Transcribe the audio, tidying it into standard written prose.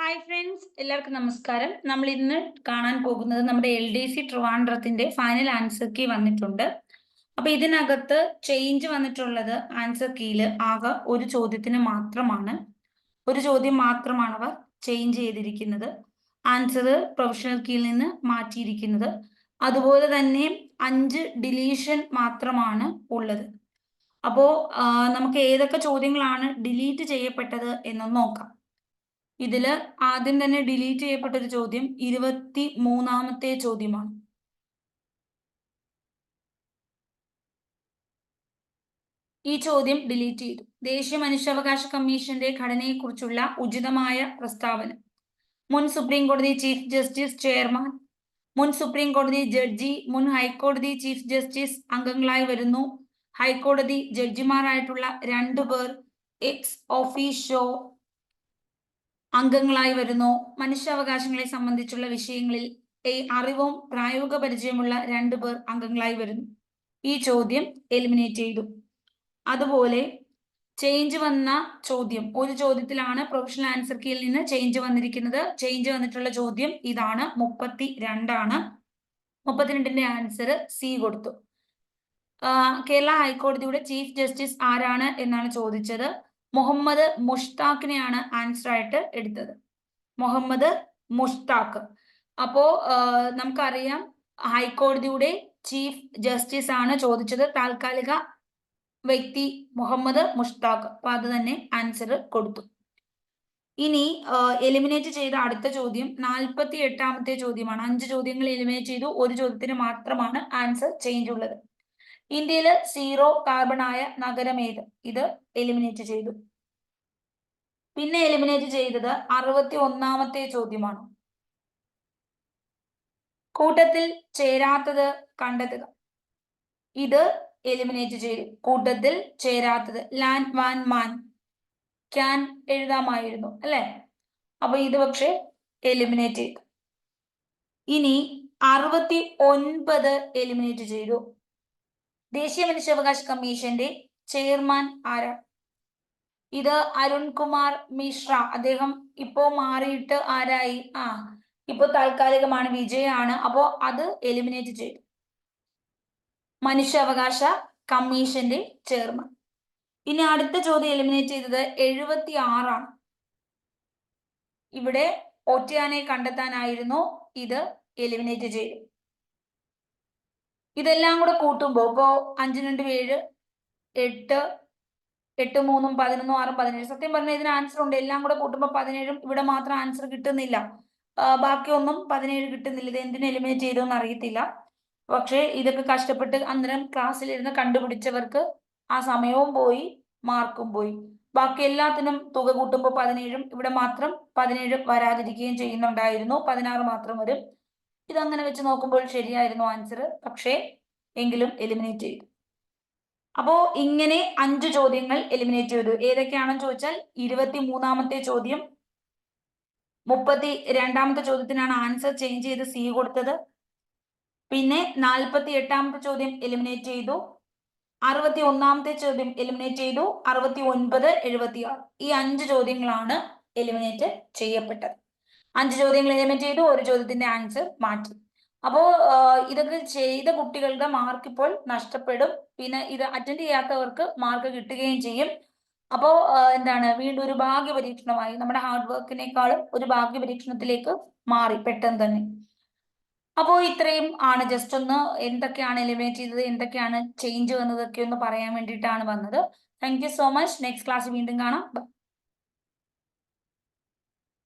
Hi friends, എല്ലാവർക്കും നമസ്കാരം. നമ്മൾ ഇന്ന് കാണാൻ പോകുന്നത് നമ്മുടെ LDC ട്രിവാൻഡ്രത്തിന്റെ ഫൈനൽ ആൻസർ കീ വന്നിട്ടുണ്ട്. അപ്പൊ ഇതിനകത്ത് ചേഞ്ച് വന്നിട്ടുള്ളത് ആൻസർ കീയിൽ ആകെ ഒരു ചോദ്യത്തിന് മാത്രമാണ്. ഒരു ചോദ്യം മാത്രമാണ് അവർ ചേഞ്ച് ചെയ്തിരിക്കുന്നത്. ആൻസർ പ്രൊഫഷണൽ കീയിൽ നിന്ന് മാറ്റിയിരിക്കുന്നത്. അതുപോലെ തന്നെ 5 ഡിലീഷൻ മാത്രമാണ് ഉള്ളത്. അപ്പോ നമുക്ക് ഏതൊക്കെ ചോദ്യങ്ങളാണ് ഡിലീറ്റ് ചെയ്യപ്പെട്ടത് എന്നൊന്ന് നോക്കാം. ഇതില് ആദ്യം തന്നെ ഡിലീറ്റ് ചെയ്യപ്പെട്ട ഒരു ചോദ്യം 23ാമത്തെ ചോദ്യമാണ്. ഈ ചോദ്യം ഡിലീറ്റ് ചെയ്തു. ദേശീയ മനുഷ്യാവകാശ കമ്മീഷന്റെ ഘടനയെക്കുറിച്ചുള്ള ഉചിതമായ പ്രസ്താവന. മുൻ സുപ്രീം കോടതി ചീഫ് ജസ്റ്റിസ് ചെയർമാൻ, മുൻ സുപ്രീം കോടതി ജഡ്ജി, മുൻ ഹൈക്കോടതി ചീഫ് ജസ്റ്റിസ് അംഗങ്ങളായി വരുന്നു. ഹൈക്കോടതി ജഡ്ജിമാരായിട്ടുള്ള 2 പേർ എക്സ് ഓഫീഷ്യോ അംഗങ്ങളായി വരുന്നു. മനുഷ്യാവകാശങ്ങളെ സംബന്ധിച്ചുള്ള വിഷയങ്ങളിൽ അറിവും പ്രായോഗിക പരിചയമുള്ള 2 പേർ അംഗങ്ങളായി വരുന്നു. ഈ ചോദ്യം എലിമിനേറ്റ് ചെയ്തു. അതുപോലെ ചേഞ്ച് വന്ന ചോദ്യം, ഒരു ചോദ്യത്തിലാണ് പ്രൊഫഷണൽ ആൻസർ കീയിൽ നിന്ന് ചേഞ്ച് വന്നിരിക്കുന്നത്. ചേഞ്ച് വന്നിട്ടുള്ള ചോദ്യം ഇതാണ്, 32 ആണ്. 32ന്റെ ആൻസർ സി കൊടുത്തു. കേരള ഹൈക്കോടതിയുടെ ചീഫ് ജസ്റ്റിസ് ആരാണ് എന്നാണ് ചോദിച്ചത്. മുഹമ്മദ് മുഷ്താഖിനെയാണ് ആൻസർ ആയിട്ട് എടുത്തത്. മുഹമ്മദ് മുഷ്താഖ്. അപ്പോ നമുക്കറിയാം ഹൈക്കോടതിയുടെ ചീഫ് ജസ്റ്റിസ് ആണ് ചോദിച്ചത്. താൽക്കാലിക വ്യക്തി മുഹമ്മദ് മുഷ്താഖ്. അപ്പൊ അത് തന്നെ ആൻസർ കൊടുത്തു. ഇനി എലിമിനേറ്റ് ചെയ്ത അടുത്ത ചോദ്യം 48ാമത്തെ ചോദ്യമാണ്. 5 ചോദ്യങ്ങൾ എലിമിനേറ്റ് ചെയ്തു. ഒരു ചോദ്യത്തിന് മാത്രമാണ് ആൻസർ ചേഞ്ച് ഉള്ളത്. ഇന്ത്യയില് 0 കാർബൺ ആയ നഗരം ഏത്? ഇത് എലിമിനേറ്റ് ചെയ്തു. പിന്നെ എലിമിനേറ്റ് ചെയ്തത് 61ാമത്തെ ചോദ്യമാണ്. കൂട്ടത്തിൽ ചേരാത്തത് കണ്ടെത്തുക. ഇത് എലിമിനേറ്റ് ചെയ്തു. കൂട്ടത്തിൽ ചേരാത്തത് ലാൻ, വാൻ, മാൻ, ക്യാൻ എഴുതാമായിരുന്നു അല്ലെ? അപ്പൊ ഇത് പക്ഷെ എലിമിനേറ്റ് ചെയ്തു. ഇനി 69 എലിമിനേറ്റ് ചെയ്തു. ദേശീയ മനുഷ്യാവകാശ കമ്മീഷന്റെ ചെയർമാൻ ആരാണ്? ഇത് അരുൺകുമാർ മിശ്ര. അദ്ദേഹം ഇപ്പോ മാറിയിട്ട് ആരായി? ഇപ്പൊ താൽക്കാലികമാണ്, വിജയാണ്. അപ്പോ അത് എലിമിനേറ്റ് ചെയ്തു. മനുഷ്യാവകാശ കമ്മീഷന്റെ ചെയർമാൻ. ഇനി അടുത്ത ചോദ്യം എലിമിനേറ്റ് ചെയ്തത് 76 ഇവിടെ ഒറ്റയാനെ കണ്ടെത്താനായിരുന്നു. ഇത് എലിമിനേറ്റ് ചെയ്തു. ഇതെല്ലാം കൂടെ കൂട്ടുമ്പോ ഇപ്പോ 5 2 7 8 8 3 11 6 17. സത്യം പറഞ്ഞാൽ ഇതിന് ആൻസർ ഉണ്ട്. എല്ലാം കൂടെ കൂട്ടുമ്പോൾ 17. ഇവിടെ മാത്രം ആൻസർ കിട്ടുന്നില്ല. ബാക്കിയൊന്നും 17 കിട്ടുന്നില്ല. ഇത് എന്തിനു എലിമിനേറ്റ് ചെയ്തു എന്ന് അറിയത്തില്ല. പക്ഷെ ഇതൊക്കെ കഷ്ടപ്പെട്ട് അന്നേരം ക്ലാസ്സിലിരുന്ന് കണ്ടുപിടിച്ചവർക്ക് ആ സമയവും പോയി, മാർക്കും പോയി. ബാക്കി എല്ലാത്തിനും തുക കൂട്ടുമ്പോൾ 17. ഇവിടെ മാത്രം 17 വരാതിരിക്കുകയും ചെയ്യുന്നുണ്ടായിരുന്നു. 16 മാത്രം വരും. ഇതങ്ങനെ വെച്ച് നോക്കുമ്പോൾ ശരിയായിരുന്നു ആൻസർ. പക്ഷേ എങ്കിലും എലിമിനേറ്റ് ചെയ്തു. അപ്പോ ഇങ്ങനെ 5 ചോദ്യങ്ങൾ എലിമിനേറ്റ് ചെയ്തു. ഏതൊക്കെയാണെന്ന് ചോദിച്ചാൽ 23ാമത്തെ ചോദ്യം, 32ാമത്തെ ചോദ്യത്തിനാണ് ആൻസർ ചേഞ്ച് ചെയ്ത് സി കൊടുത്തത്. പിന്നെ 48ാമത്തെ ചോദ്യം എലിമിനേറ്റ് ചെയ്തു. 61ാമത്തെ ചോദ്യം എലിമിനേറ്റ് ചെയ്തു. 69, 76 ഈ 5 ചോദ്യങ്ങളാണ് എലിമിനേറ്റ് ചെയ്യപ്പെട്ടത്. 5 ചോദ്യങ്ങൾ എലിമിനേറ്റ് ചെയ്തു. ഒരു ചോദ്യത്തിന്റെ ആൻസർ മാറ്റി. അപ്പോ ഇതൊക്കെ ചെയ്ത കുട്ടികളുടെ മാർക്ക് ഇപ്പോൾ നഷ്ടപ്പെടും. പിന്നെ ഇത് അറ്റൻഡ് ചെയ്യാത്തവർക്ക് മാർക്ക് കിട്ടുകയും ചെയ്യും. അപ്പോ എന്താണ്, വീണ്ടും ഒരു ഭാഗ്യ പരീക്ഷണമായി, നമ്മുടെ ഹാർഡ് വർക്കിനേക്കാളും ഒരു ഭാഗ്യ പരീക്ഷണത്തിലേക്ക് മാറി പെട്ടെന്ന് തന്നെ. അപ്പോൾ ഇത്രയും ആണ്. ജസ്റ്റ് ഒന്ന് എന്തൊക്കെയാണ് എലിമിനേറ്റ് ചെയ്തത്, എന്തൊക്കെയാണ് ചേഞ്ച് വന്നതൊക്കെ ഒന്ന് പറയാൻ വേണ്ടിയിട്ടാണ് വന്നത്. Thank you so much. Next class വീണ്ടും കാണാം.